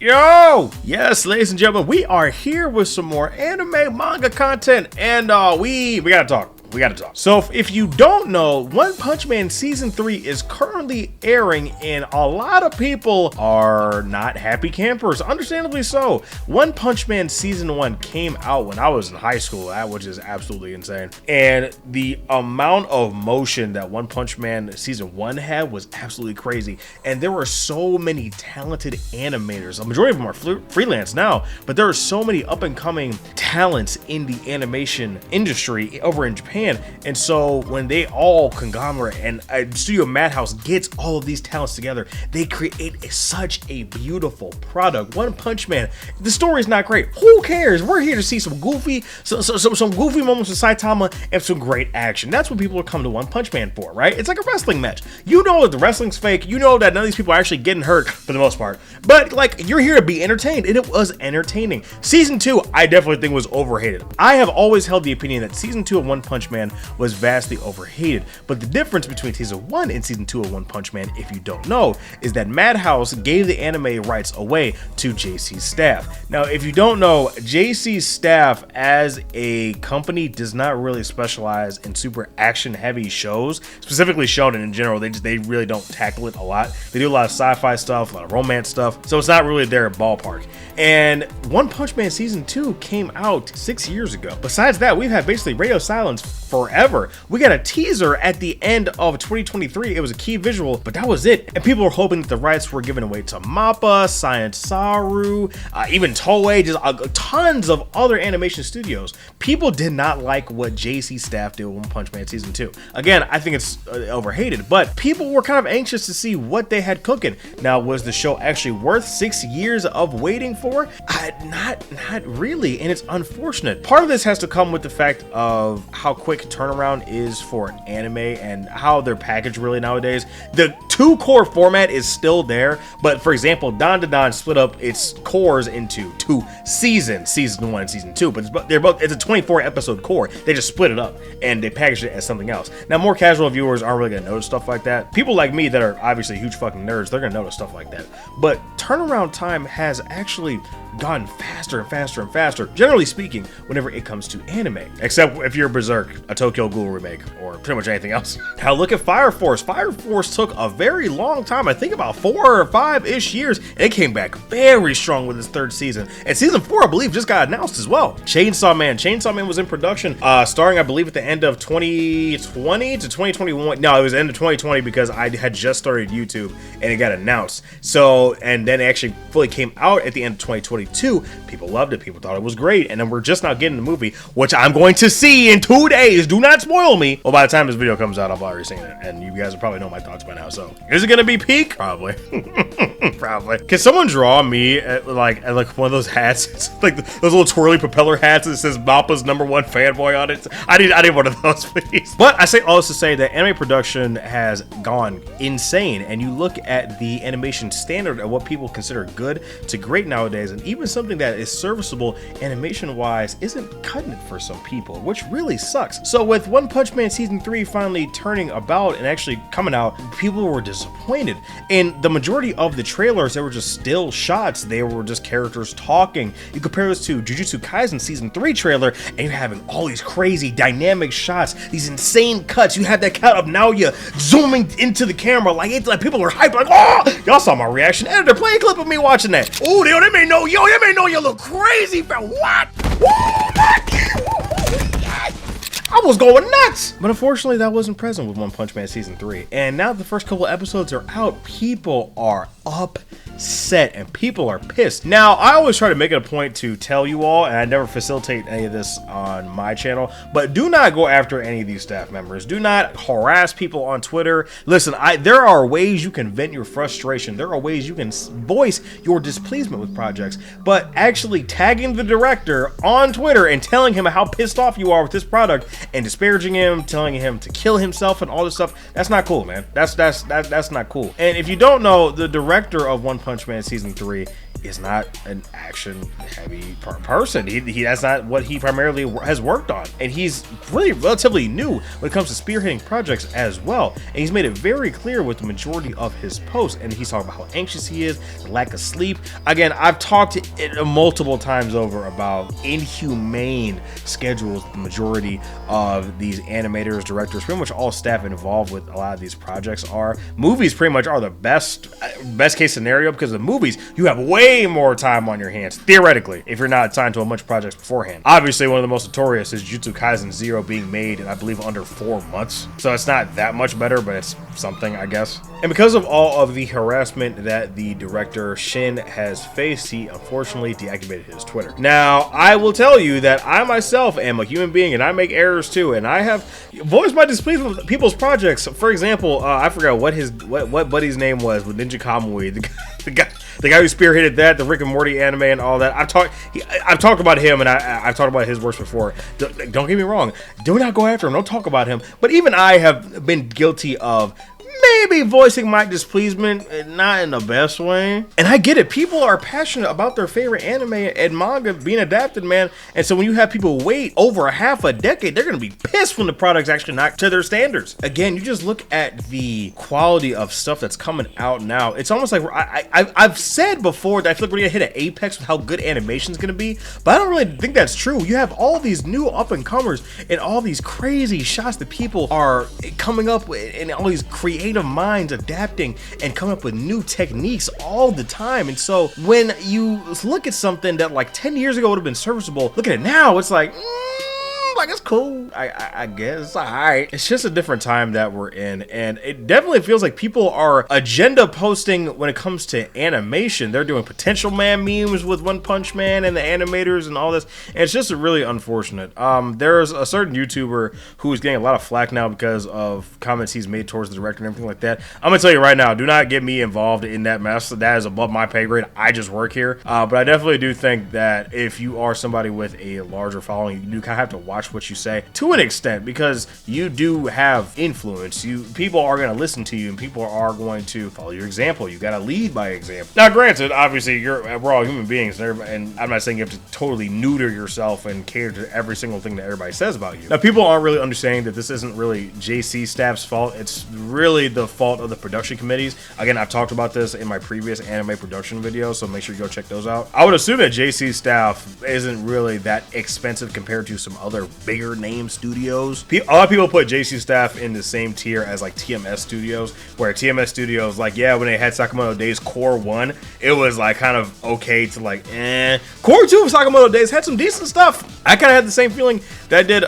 Yo! Yes, ladies and gentlemen, we are here with some more anime manga content, and we gotta talk. So if you don't know, One Punch Man Season 3 is currently airing, and a lot of people are not happy campers, understandably so. One Punch Man Season 1 came out when I was in high school, which is absolutely insane. And the amount of motion that One Punch Man Season 1 had was absolutely crazy. And there were so many talented animators. A majority of them are freelance now, but there are so many up-and-coming talents in the animation industry over in Japan. And so when they all conglomerate and Studio Madhouse gets all of these talents together, they create such a beautiful product. One Punch Man, the story is not great. Who cares? We're here to see some goofy moments with Saitama and some great action. That's what people are coming to One Punch Man for, right? It's like a wrestling match. You know that the wrestling's fake. You know that none of these people are actually getting hurt for the most part. But like, you're here to be entertained, and it was entertaining. Season 2, I definitely think was overhated. I have always held the opinion that Season 2 of One Punch Man was vastly overhated, but the difference between Season 1 and Season 2 of One Punch Man, if you don't know, is that Madhouse gave the anime rights away to JC's staff. Now, if you don't know, JC's staff as a company does not really specialize in super action-heavy shows, specifically shonen in general. They really don't tackle it a lot. They do a lot of sci-fi stuff, a lot of romance stuff, so it's not really their ballpark. And One Punch Man Season 2 came out 6 years ago. Besides that, we've had basically radio silence forever. We got a teaser at the end of 2023. It was a key visual, but that was it. And people were hoping that the rights were given away to MAPPA, Science Saru, even Toei, just tons of other animation studios. People did not like what JC staff did with One Punch Man Season 2. Again, I think it's overhated, but people were kind of anxious to see what they had cooking. Now, was the show actually worth 6 years of waiting for? Not really, and it's unfortunate. Part of this has to come with the fact of how quick turnaround is for anime and how they're packaged really nowadays. The two core format is still there, but for example, Dan Da Dan split up its cores into two seasons, Season 1 and Season 2, but it's a 24 episode core. They just split it up and they packaged it as something else. Now, more casual viewers aren't really gonna notice stuff like that. People like me that are obviously huge fucking nerds, they're gonna notice stuff like that. But turnaround time has actually gotten faster and faster and faster, generally speaking, whenever it comes to anime. Except if you're Berserk, a Tokyo Ghoul remake, or pretty much anything else. Now look at Fire Force. Fire Force took a very long time, I think about 4 or 5-ish years, and it came back very strong with its 3rd season. And Season 4, I believe, just got announced as well. Chainsaw Man was in production, starting, I believe, at the end of 2020 to 2021. No, it was the end of 2020 because I had just started YouTube, and it got announced. So, and then it actually fully came out at the end of 2022. People loved it. People thought it was great. And then we're just now getting the movie, which I'm going to see in 2 days. Do not spoil me. Well, by the time this video comes out, I've already seen it. And you guys will probably know my thoughts by now. So, is it going to be peak? Probably. Probably. Can someone draw me at like one of those hats? It's like those little twirly propeller hats that says Mappa's #1 fanboy on it. I need one of those, please. But I say all this to say that anime production has gone insane. And you look at the animation standard of what people consider good to great nowadays, and even something that is serviceable animation wise isn't cutting it for some people, which really sucks. So with One Punch Man Season 3 finally turning about and actually coming out, people were disappointed. And the majority of the trailers, they were just still shots. They were just characters talking. You compare this to Jujutsu Kaisen Season 3 trailer, and you're having all these crazy dynamic shots, these insane cuts. You have that cut of Naoya zooming into the camera like it's like people are hyped, like, oh! Y'all saw my reaction. Editor, play a clip of me watching that. Oh, they may know, yo, they may know you look crazy, bro. What? I was going nuts! But unfortunately, that wasn't present with One Punch Man Season 3. And now that the first couple episodes are out, people are upset and people are pissed. Now, I always try to make it a point to tell you all, and I never facilitate any of this on my channel, but do not go after any of these staff members. Do not harass people on Twitter. Listen, there are ways you can vent your frustration. There are ways you can voice your displeasement with projects, but actually tagging the director on Twitter and telling him how pissed off you are with this product and disparaging him, telling him to kill himself and all this stuff, that's not cool, man. That's not cool. And if you don't know, the director of One Punch Man Season 3 is not an action heavy person. He that's not what he primarily has worked on, and he's really relatively new when it comes to spearheading projects as well. And he's made it very clear with the majority of his posts, and he's talking about how anxious he is, the lack of sleep. Again, I've talked multiple times over about inhumane schedules the majority of these animators, directors, pretty much all staff involved with a lot of these projects are. Movies pretty much are the best case scenario, because the movies, you have way more time on your hands, theoretically, if you're not assigned to a bunch of projects beforehand. Obviously, one of the most notorious is Jujutsu Kaisen 0 being made in, I believe, under 4 months. So it's not that much better, but it's something, I guess. And because of all of the harassment that the director Shin has faced, he unfortunately deactivated his Twitter. Now, I will tell you that I myself am a human being, and I make errors too, and I have voiced my displeasure with people's projects. For example, I forgot what buddy's name was with Ninja Kamui, the guy who spearheaded that, the Rick and Morty anime and all that. I've talked about him, and I've talked about his works before. Don't get me wrong. Do not go after him. Don't talk about him. But even I have been guilty of maybe voicing my displeasement, not in the best way. And I get it. People are passionate about their favorite anime and manga being adapted, man. And so when you have people wait over half a decade, they're going to be pissed when the product's actually not to their standards. Again, you just look at the quality of stuff that's coming out now. It's almost like I've said before that I feel like we're going to hit an apex with how good animation is going to be, but I don't really think that's true. You have all these new up-and-comers and all these crazy shots that people are coming up with, and all these creative minds adapting and coming up with new techniques all the time. And so when you look at something that like 10 years ago would have been serviceable, look at it now, it's like it's cool. I guess it's all right. It's just a different time that we're in, and it definitely feels like people are agenda posting when it comes to animation. They're doing potential man memes with One Punch Man and the animators and all this, and it's just really unfortunate. There's a certain YouTuber who is getting a lot of flack now because of comments he's made towards the director and everything like that. I'm gonna tell you right now, do not get me involved in that mess. That is above my pay grade. I just work here, but I definitely do think that if you are somebody with a larger following, you do kind of have to watch what you say to an extent, because you do have influence. People are going to listen to you, and people are going to follow your example. You got to lead by example. Now, granted, obviously we're all human beings, and I'm not saying you have to totally neuter yourself and cater to every single thing that everybody says about you. Now, people aren't really understanding that this isn't really JC staff's fault. It's really the fault of the production committees. Again, I've talked about this in my previous anime production videos, so make sure you go check those out. I would assume that JC staff isn't really that expensive compared to some other bigger name studios. A lot of people put JC staff in the same tier as like TMS Studios, where TMS Studios, like, yeah, when they had Sakamoto Days Core 1, it was like kind of okay to like, Core 2 of Sakamoto Days had some decent stuff. I kind of had the same feeling that I did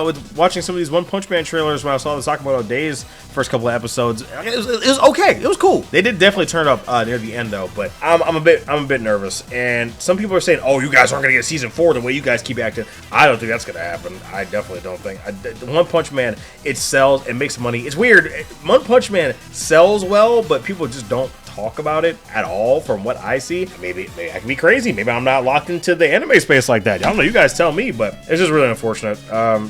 with watching some of these One Punch Man trailers when I saw the Sakamoto Days first couple of episodes. It was okay. It was cool. They did definitely turn it up near the end though, but I'm a bit nervous. And some people are saying, "Oh, you guys aren't gonna get season 4 the way you guys keep acting." I don't think that's gonna happen. I definitely don't think. One Punch Man, it sells, it makes money. It's weird. One Punch Man sells well, but people just don't talk about it at all from what I see. Maybe I can be crazy. Maybe I'm not locked into the anime space like that. I don't know. You guys tell me, but it's just really unfortunate.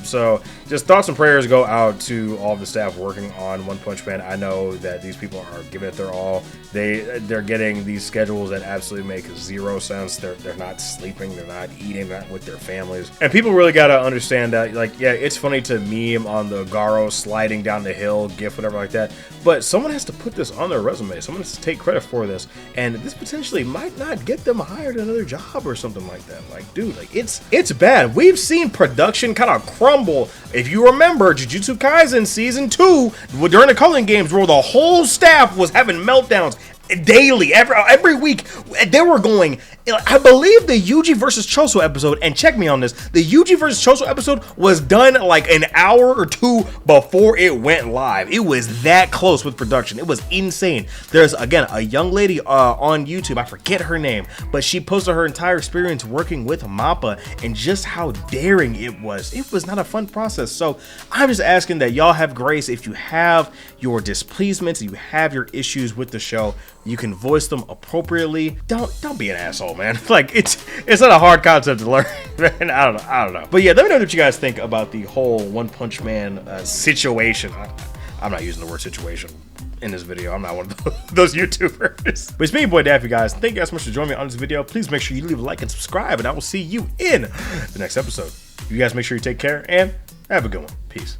So just thoughts and prayers go out to all of the staff working on One Punch Man. I know that these people are giving it their all. They're getting these schedules that absolutely make zero sense. They're not sleeping. They're not eating. They're not with their families. And people really got to understand that, like, yeah, it's funny to meme on the Garo sliding down the hill gif, whatever like that, but someone has to put this on their resume. Someone has to take credit for this, and this potentially might not get them hired another job or something like that. Like, dude, like it's bad. We've seen production kind of crumble. If you remember Jujutsu Kaisen season 2 during the Culling Games, where the whole staff was having meltdowns daily, every week. They were going, I believe the Yuji versus Choso episode, and check me on this, the Yuji versus Choso episode was done like an hour or two before it went live. It was that close with production. It was insane. There's, again, a young lady on YouTube, I forget her name, but she posted her entire experience working with MAPPA and just how daring it was. It was not a fun process. So I'm just asking that y'all have grace. If you have your displeasements, you have your issues with the show, you can voice them appropriately. Don't be an asshole, man. Like, it's not a hard concept to learn, man. I don't know. But yeah, let me know what you guys think about the whole One Punch Man situation. I'm not using the word situation in this video. I'm not one of those YouTubers. But it's me, boy Daffy, guys. Thank you guys so much for joining me on this video. Please make sure you leave a like and subscribe, and I will see you in the next episode. You guys make sure you take care and have a good one. Peace.